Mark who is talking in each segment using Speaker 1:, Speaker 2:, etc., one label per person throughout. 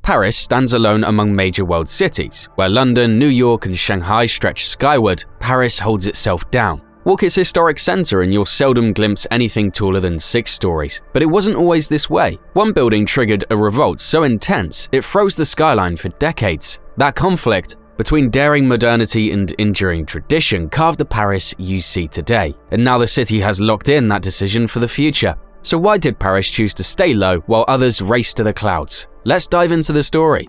Speaker 1: Paris stands alone among major world cities. Where London, New York, and Shanghai stretch skyward, Paris holds itself down. Walk its historic center and you'll seldom glimpse anything taller than 6 stories. But it wasn't always this way. One building triggered a revolt so intense it froze the skyline for decades. That conflict between daring modernity and enduring tradition carved the Paris you see today. And now the city has locked in that decision for the future. So why did Paris choose to stay low while others race to the clouds? Let's dive into the story.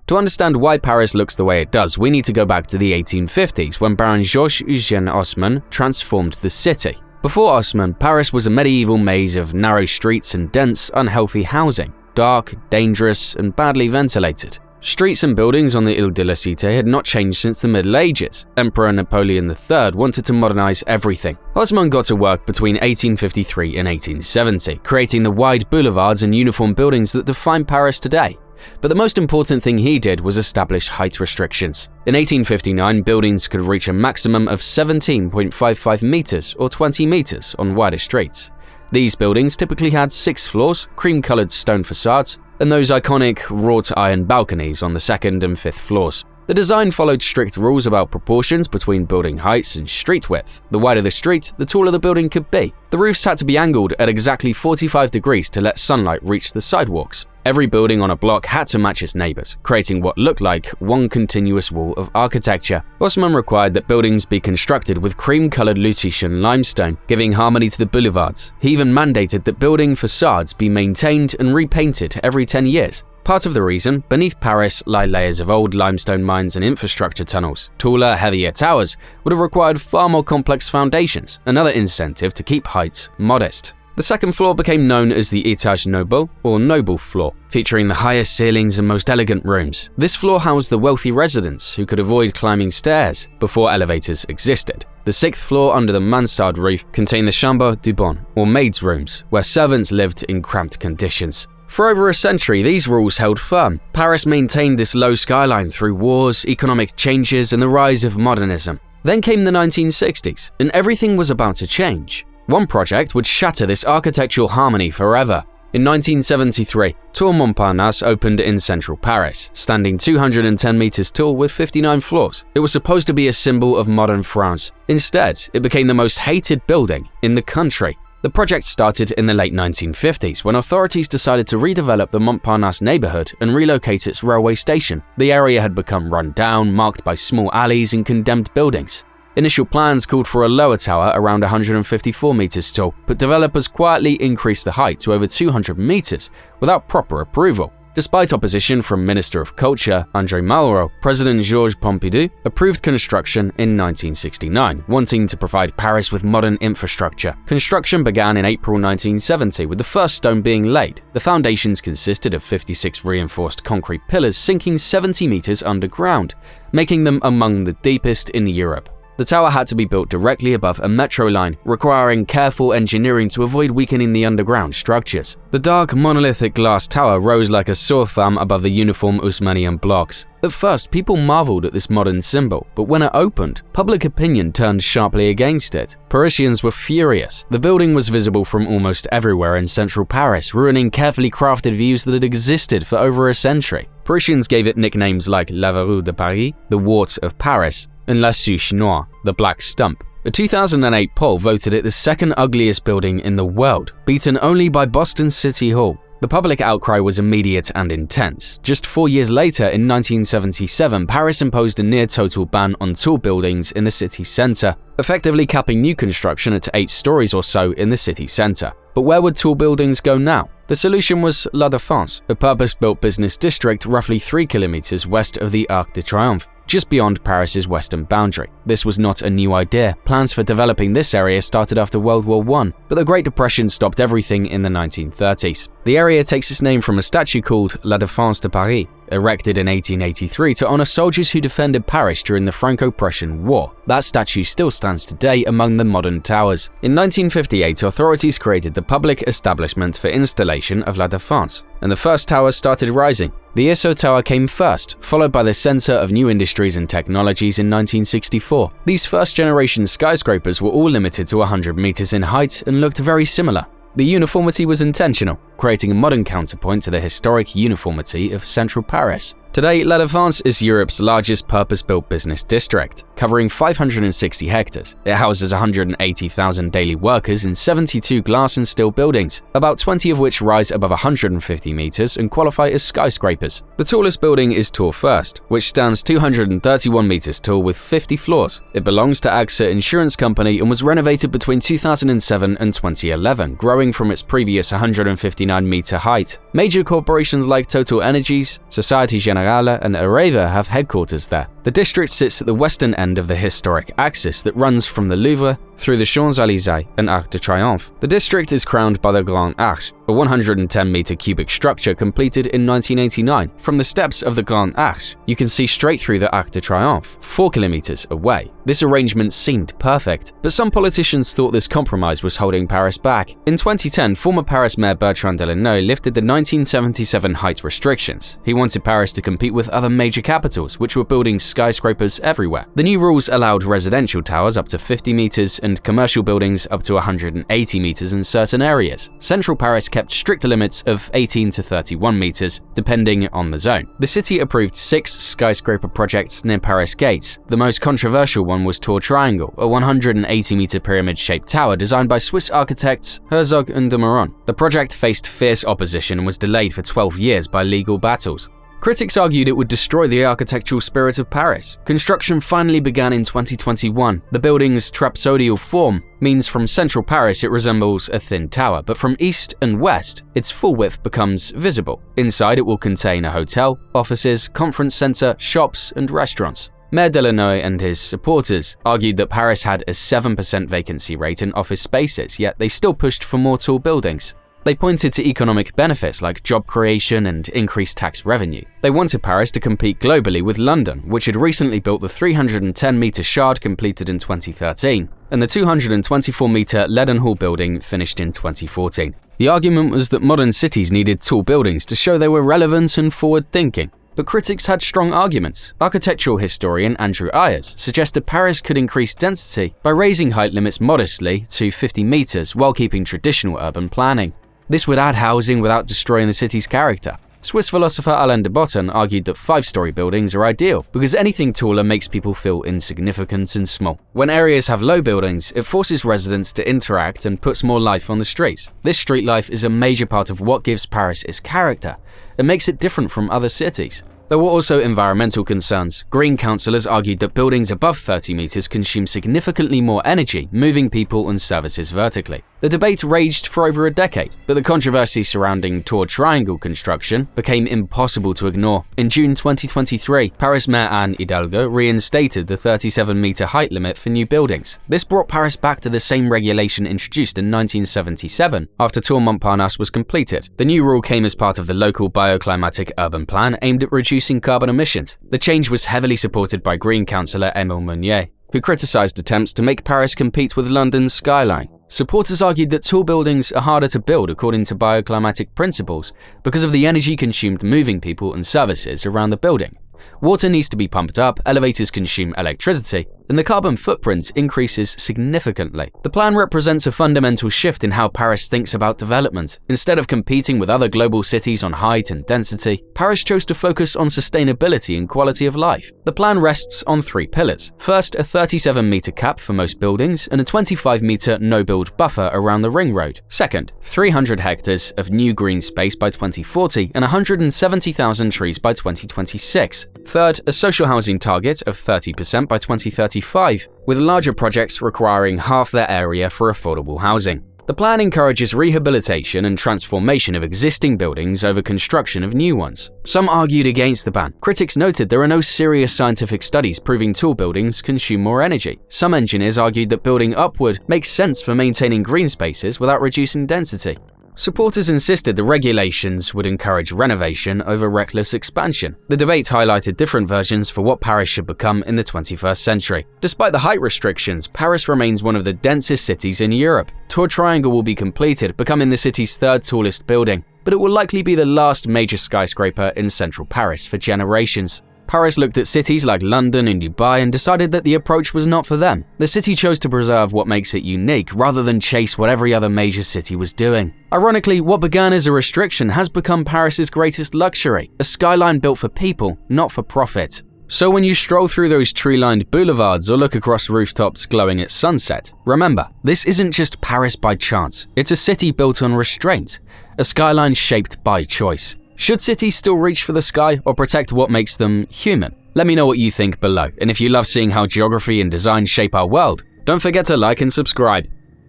Speaker 1: To understand why Paris looks the way it does, we need to go back to the 1850s when Baron Georges Eugène Haussmann transformed the city. Before Haussmann, Paris was a medieval maze of narrow streets and dense, unhealthy housing, dark, dangerous, and badly ventilated. Streets and buildings on the Ile de la Cité had not changed since the Middle Ages. Emperor Napoleon III wanted to modernize everything. Haussmann got to work between 1853 and 1870, creating the wide boulevards and uniform buildings that define Paris today. But the most important thing he did was establish height restrictions. In 1859, buildings could reach a maximum of 17.55 meters or 20 meters on wider streets. These buildings typically had 6 floors, cream-colored stone facades, and those iconic wrought iron balconies on the 2nd and 5th floors. The design followed strict rules about proportions between building heights and street width. The wider the street, the taller the building could be. The roofs had to be angled at exactly 45 degrees to let sunlight reach the sidewalks. Every building on a block had to match its neighbors, creating what looked like one continuous wall of architecture. Haussmann required that buildings be constructed with cream-colored Lutetia limestone, giving harmony to the boulevards. He even mandated that building facades be maintained and repainted every 10 years. Part of the reason, beneath Paris lie layers of old limestone mines and infrastructure tunnels. Taller, heavier towers would have required far more complex foundations, another incentive to keep heights modest. The 2nd floor became known as the Étage Noble, or noble floor, featuring the highest ceilings and most elegant rooms. This floor housed the wealthy residents who could avoid climbing stairs before elevators existed. The 6th floor under the mansard roof contained the Chambre du Bon, or maids' rooms, where servants lived in cramped conditions. For over a century, these rules held firm. Paris maintained this low skyline through wars, economic changes, and the rise of modernism. Then came the 1960s, and everything was about to change. One project would shatter this architectural harmony forever. In 1973, Tour Montparnasse opened in central Paris, standing 210 meters tall with 59 floors. It was supposed to be a symbol of modern France. Instead, it became the most hated building in the country. The project started in the late 1950s when authorities decided to redevelop the Montparnasse neighborhood and relocate its railway station. The area had become run down, marked by small alleys and condemned buildings. Initial plans called for a lower tower around 154 meters tall, but developers quietly increased the height to over 200 meters without proper approval. Despite opposition from Minister of Culture André Malraux, President Georges Pompidou approved construction in 1969, wanting to provide Paris with modern infrastructure. Construction began in April 1970, with the first stone being laid. The foundations consisted of 56 reinforced concrete pillars sinking 70 meters underground, making them among the deepest in Europe. The tower had to be built directly above a metro line, requiring careful engineering to avoid weakening the underground structures. The dark, monolithic glass tower rose like a sore thumb above the uniform Haussmannian blocks. At first, people marveled at this modern symbol, but when it opened, public opinion turned sharply against it. Parisians were furious. The building was visible from almost everywhere in central Paris, ruining carefully crafted views that had existed for over a century. Parisians gave it nicknames like La Verrue de Paris, the Wart of Paris, and La Souche Noire, the Black Stump. A 2008 poll voted it the 2nd ugliest building in the world, beaten only by Boston City Hall. The public outcry was immediate and intense. Just 4 years later, in 1977, Paris imposed a near-total ban on tall buildings in the city centre, effectively capping new construction at 8 stories or so in the city centre. But where would tall buildings go now? The solution was La Défense, a purpose-built business district roughly 3 kilometers west of the Arc de Triomphe, just beyond Paris's western boundary. This was not a new idea. Plans for developing this area started after World War I, but the Great Depression stopped everything in the 1930s. The area takes its name from a statue called La Défense de Paris, erected in 1883 to honor soldiers who defended Paris during the Franco-Prussian War. That statue still stands today among the modern towers. In 1958, authorities created the Public Establishment for Installation of La Défense, and the first towers started rising. The ISO Tower came first, followed by the Center of New Industries and Technologies in 1964. These first-generation skyscrapers were all limited to 100 meters in height and looked very similar. The uniformity was intentional, creating a modern counterpoint to the historic uniformity of central Paris. Today, La Défense is Europe's largest purpose-built business district, covering 560 hectares. It houses 180,000 daily workers in 72 glass and steel buildings, about 20 of which rise above 150 meters and qualify as skyscrapers. The tallest building is Tour First, which stands 231 meters tall with 50 floors. It belongs to AXA Insurance Company and was renovated between 2007 and 2011, growing from its previous 159-meter height. Major corporations like Total Energies, Société Générale, and Areva have headquarters there. The district sits at the western end of the historic axis that runs from the Louvre through the Champs-Élysées and Arc de Triomphe. The district is crowned by the Grand Arche, a 110-meter cubic structure completed in 1989. From the steps of the Grand Arche, you can see straight through the Arc de Triomphe, 4 kilometers away. This arrangement seemed perfect, but some politicians thought this compromise was holding Paris back. In 2010, former Paris Mayor Bertrand Delanoë lifted the 1977 height restrictions. He wanted Paris to compete with other major capitals, which were building skyscrapers everywhere. The new rules allowed residential towers up to 50 meters and commercial buildings up to 180 meters in certain areas. Central Paris kept stricter limits of 18 to 31 meters, depending on the zone. The city approved 6 skyscraper projects near Paris gates. The most controversial one was Tour Triangle, a 180-meter pyramid-shaped tower designed by Swiss architects Herzog and de Meuron. The project faced fierce opposition and was delayed for 12 years by legal battles. Critics argued it would destroy the architectural spirit of Paris. Construction finally began in 2021. The building's trapezoidal form means from central Paris it resembles a thin tower, but from east and west, its full width becomes visible. Inside it will contain a hotel, offices, conference center, shops, and restaurants. Mayor Delanoë and his supporters argued that Paris had a 7% vacancy rate in office spaces, yet they still pushed for more tall buildings. They pointed to economic benefits like job creation and increased tax revenue. They wanted Paris to compete globally with London, which had recently built the 310-meter Shard completed in 2013, and the 224-meter Leadenhall building finished in 2014. The argument was that modern cities needed tall buildings to show they were relevant and forward-thinking. But critics had strong arguments. Architectural historian Andrew Ayers suggested Paris could increase density by raising height limits modestly to 50 meters while keeping traditional urban planning. This would add housing without destroying the city's character. Swiss philosopher Alain de Botton argued that 5-story buildings are ideal because anything taller makes people feel insignificant and small. When areas have low buildings, it forces residents to interact and puts more life on the streets. This street life is a major part of what gives Paris its character and makes it different from other cities. There were also environmental concerns. Green councillors argued that buildings above 30 meters consume significantly more energy, moving people and services vertically. The debate raged for over a decade, but the controversy surrounding Tour Triangle construction became impossible to ignore. In June 2023, Paris Mayor Anne Hidalgo reinstated the 37-meter height limit for new buildings. This brought Paris back to the same regulation introduced in 1977 after Tour Montparnasse was completed. The new rule came as part of the local bioclimatic urban plan aimed at reducing carbon emissions. The change was heavily supported by Green councillor Émile Meunier, who criticised attempts to make Paris compete with London's skyline. Supporters argued that tall buildings are harder to build according to bioclimatic principles because of the energy consumed moving people and services around the building. Water needs to be pumped up, elevators consume electricity, and the carbon footprint increases significantly. The plan represents a fundamental shift in how Paris thinks about development. Instead of competing with other global cities on height and density, Paris chose to focus on sustainability and quality of life. The plan rests on 3 pillars. First, a 37-meter cap for most buildings and a 25-meter no-build buffer around the ring road. Second, 300 hectares of new green space by 2040 and 170,000 trees by 2026. Third, a social housing target of 30% by 2035, with larger projects requiring half their area for affordable housing. The plan encourages rehabilitation and transformation of existing buildings over construction of new ones. Some argued against the ban. Critics noted there are no serious scientific studies proving tall buildings consume more energy. Some engineers argued that building upward makes sense for maintaining green spaces without reducing density. Supporters insisted the regulations would encourage renovation over reckless expansion. The debate highlighted different versions for what Paris should become in the 21st century. Despite the height restrictions, Paris remains one of the densest cities in Europe. Tour Triangle will be completed, becoming the city's 3rd tallest building, but it will likely be the last major skyscraper in central Paris for generations. Paris looked at cities like London and Dubai and decided that the approach was not for them. The city chose to preserve what makes it unique rather than chase what every other major city was doing. Ironically, what began as a restriction has become Paris's greatest luxury, a skyline built for people, not for profit. So when you stroll through those tree-lined boulevards or look across rooftops glowing at sunset, remember, this isn't just Paris by chance. It's a city built on restraint, a skyline shaped by choice. Should cities still reach for the sky or protect what makes them human? Let me know what you think below, and if you love seeing how geography and design shape our world, don't forget to like and subscribe.